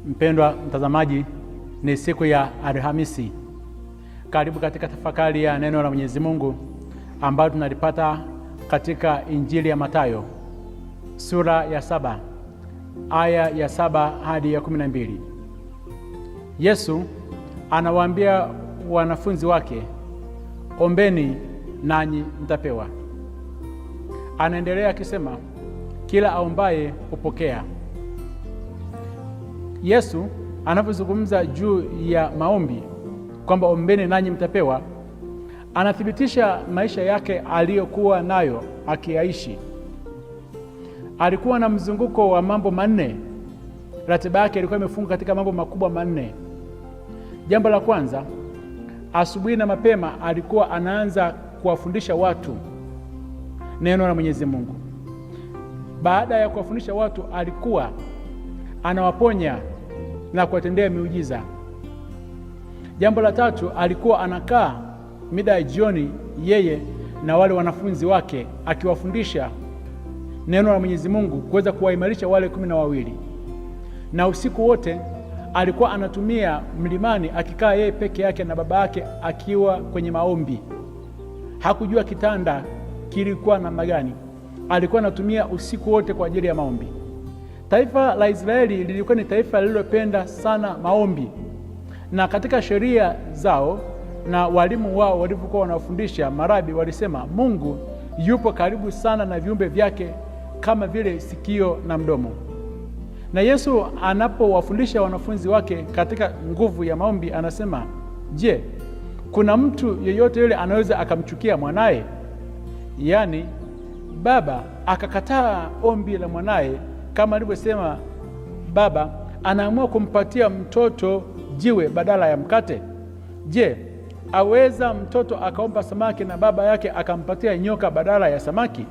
Mpendwa mtazamaji, ni siku ya Alhamisi. Karibu katika tafakari ya neno la Mwenyezi Mungu ambalo tunalipata katika Injili ya Mathayo sura ya 7 aya ya 7 hadi ya 12. Yesu anawaambia wanafunzi wake, ombeni nanyi mtapewa. Anaendelea akisema, kila aombaye hupokea. Yesu anapozungumza juu ya maombi kwamba ombeni nanyi mtapewa, anathibitisha maisha yake aliyokuwa nayo akiyaishi. Alikuwa na mzunguko wa mambo manne. Ratiba yake ilikuwa imefunga katika mambo makubwa manne. Jambo la kwanza, asubuhi na mapema alikuwa anaanza kuwafundisha watu neno la Mwenyezi Mungu. Baada ya kuwafundisha watu, alikuwa anawaponya na kuwatendea miujiza. Jambo la tatu, alikuwa anakaa mida ya jioni, yeye na wale wanafunzi wake, akiwafundisha neno la Mwenyezi Mungu, kuweza kuwaimarisha wale 12. Na usiku wote alikuwa anatumia mlimani, akikaa yeye peke yake na baba yake, akiwa kwenye maombi. Hakujua kitanda kilikuwa namna gani, alikuwa anatumia usiku wote kwa ajili ya maombi. Taifa la Israeli lilikuwa ni taifa lililopenda sana maombi, na katika sheria zao na walimu wao walivyokuwa wanafundisha, marabi walisema Mungu yupo karibu sana na viumbe vyake kama vile sikio na mdomo. Na Yesu anapowafundisha wanafunzi wake katika nguvu ya maombi, anasema, je, kuna mtu yeyote yule anaweza akamchukia mwanaye? Yaani baba akakataa ombi la mwanaye, kama alivyosema baba anaamua kumpatia mtoto jiwe badala ya mkate. Je, aweza mtoto akaomba samaki na baba yake akampatia nyoka badala ya samaki?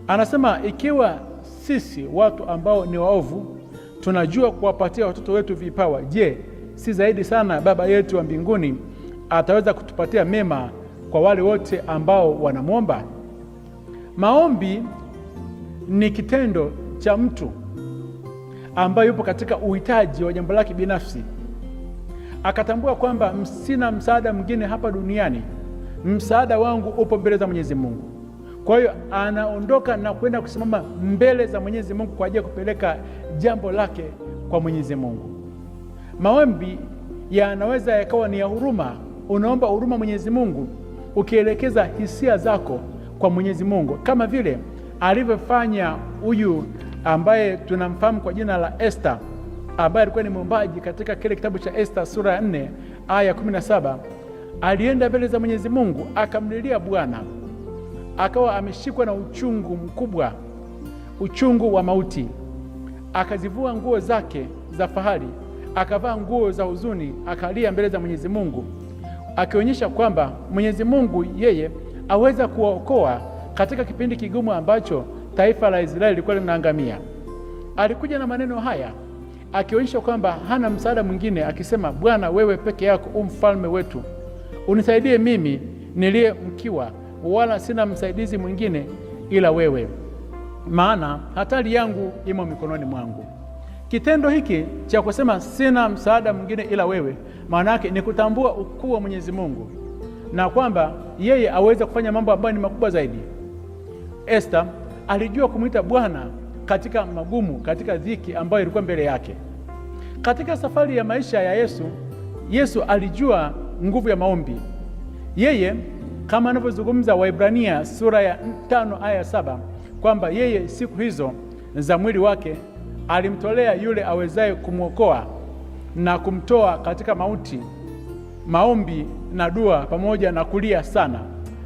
Anasema ikiwa sisi watu ambao ni waovu tunajua kuwapatia watoto wetu vipawa, je, si zaidi sana baba yetu wa mbinguni ataweza kutupatia mema kwa wale wote ambao wanamwomba? Maombi ni kitendo cha mtu ambaye yupo katika uhitaji wa jambo lake binafsi, akatambua kwamba sina msaada mwingine hapa duniani, msaada wangu upo mbele za Mwenyezi Mungu. Kwa hiyo anaondoka na kwenda kusimama mbele za Mwenyezi Mungu kwa ajili ya kupeleka jambo lake kwa Mwenyezi Mungu. Maombi yanaweza yakawa ni ya huruma. Unaomba huruma Mwenyezi Mungu ukielekeza hisia zako kwa Mwenyezi Mungu, kama vile alivyofanya huyu ambaye tunamfahamu kwa jina la Esther, ambaye alikuwa ni mwombaji katika kile kitabu cha Esther sura ya 4 aya 17. Alienda mbele za Mwenyezi Mungu akamlilia Bwana, akawa ameshikwa na uchungu mkubwa, uchungu wa mauti. Akazivua nguo zake za fahari, akavaa nguo za huzuni, akalia mbele za Mwenyezi Mungu, akionyesha kwamba Mwenyezi Mungu yeye aweza kuwaokoa katika kipindi kigumu ambacho taifa la Israeli lilikuwa linaangamia. Alikuja na maneno haya akionyesha kwamba hana msaada mwingine, akisema, Bwana, wewe peke yako mfalme wetu, unisaidie mimi niliye mkiwa, wala sina msaidizi mwingine ila wewe, maana hatari yangu imo mikononi mwangu. Kitendo hiki cha kusema sina msaada mwingine ila wewe, maana yake ni kutambua ukuu wa Mwenyezi Mungu na kwamba yeye aweza kufanya mambo ambayo ni makubwa zaidi. Esther alijua kumwita Bwana katika magumu, katika dhiki ambayo ilikuwa mbele yake. Katika safari ya maisha ya Yesu alijua nguvu ya maombi. Yeye kama anavyozungumza Waebrania sura ya 5 aya 7 kwamba yeye siku hizo za mwili wake alimtolea yule awezaye kumwokoa na kumtoa katika mauti, maombi na dua pamoja na kulia sana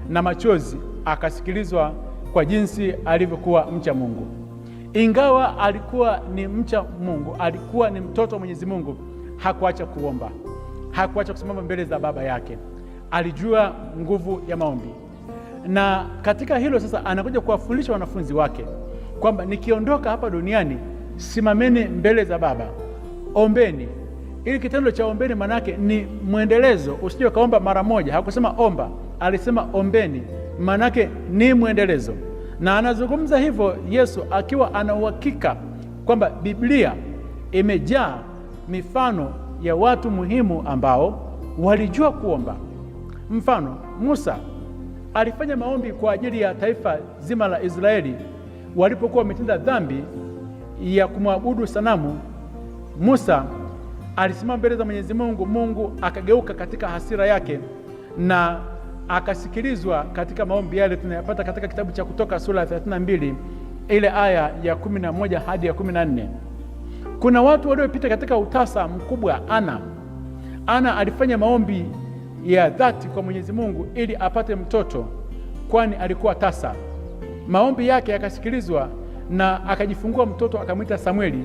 na machozi, akasikilizwa kwa jinsi alivyokuwa mcha Mungu. Ingawa alikuwa ni mcha Mungu, alikuwa ni mtoto wa Mwenyezi Mungu, hakuacha kuomba, hakuacha kusimama mbele za baba yake. Alijua nguvu ya maombi, na katika hilo sasa anakuja kuwafundisha wanafunzi wake kwamba nikiondoka hapa duniani, simameni mbele za Baba, ombeni. Ili kitendo cha ombeni manake ni mwendelezo, usije kaomba mara moja. Hakusema omba, alisema ombeni, manake ni mwendelezo. Na anazungumza hivyo Yesu akiwa ana uhakika kwamba Biblia imejaa mifano ya watu muhimu ambao walijua kuomba. Mfano, Musa alifanya maombi kwa ajili ya taifa zima la Israeli walipokuwa wametenda dhambi ya kumwabudu sanamu. Musa alisimama mbele za Mwenyezi Mungu, Mungu akageuka katika hasira yake na akasikilizwa katika maombi yale. Tunayapata katika kitabu cha Kutoka sura ya 32 ile aya ya 11 hadi ya 14. Kuna watu waliopita katika utasa mkubwa. Ana alifanya maombi ya dhati kwa Mwenyezi Mungu ili apate mtoto, kwani alikuwa tasa. Maombi yake yakasikilizwa na akajifungua mtoto, akamwita Samueli.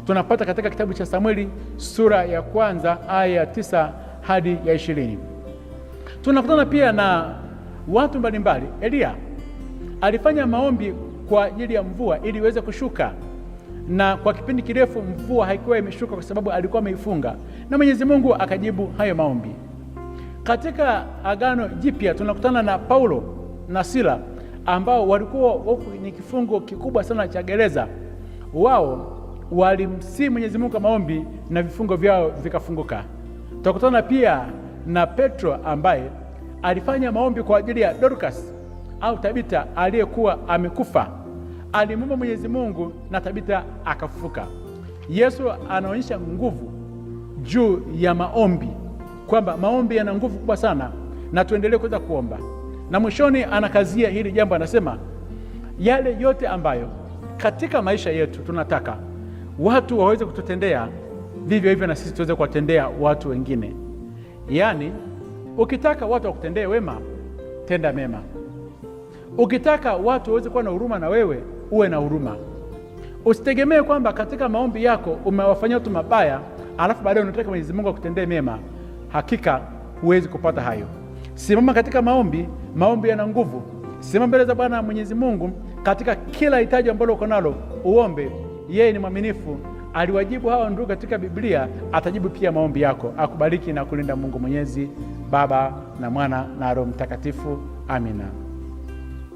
Tunapata katika kitabu cha Samueli sura ya 1 aya ya 9 hadi ya 20. Tunakutana pia na watu mbalimbali. Elia alifanya maombi kwa ajili ya mvua ili iweze kushuka, na kwa kipindi kirefu mvua haikuwa imeshuka kwa sababu alikuwa ameifunga, na Mwenyezi Mungu akajibu hayo maombi. Katika Agano Jipya tunakutana na Paulo na Sila ambao walikuwa wako kwenye kifungo kikubwa sana cha gereza. Wao walimsihi Mwenyezi Mungu kwa maombi na vifungo vyao vikafunguka. Tutakutana pia na Petro ambaye alifanya maombi kwa ajili ya Dorcas au Tabita aliyekuwa amekufa. Alimwomba Mwenyezi Mungu na Tabita akafufuka. Yesu anaonyesha nguvu juu ya maombi, kwamba maombi yana nguvu kubwa sana na tuendelee kuweza kuomba. Na mwishoni anakazia hili jambo, anasema yale yote ambayo katika maisha yetu tunataka watu waweze kututendea, vivyo hivyo na sisi tuweze kuwatendea watu wengine. Yaani, ukitaka watu wakutendee wema, tenda mema. Ukitaka watu waweze kuwa na huruma na wewe, uwe na huruma. Usitegemee kwamba katika maombi yako umewafanyia watu mabaya alafu baadaye unataka Mwenyezi Mungu akutendee mema. Hakika huwezi kupata hayo. Simama katika maombi, maombi yana nguvu. Simama mbele za Bwana Mwenyezi Mungu katika kila hitaji ambalo uko nalo, uombe. Yeye ni mwaminifu. Aliwajibu hao ndugu katika Biblia, atajibu pia maombi yako. Akubariki na kulinda Mungu Mwenyezi, Baba na Mwana na Roho Mtakatifu. Amina.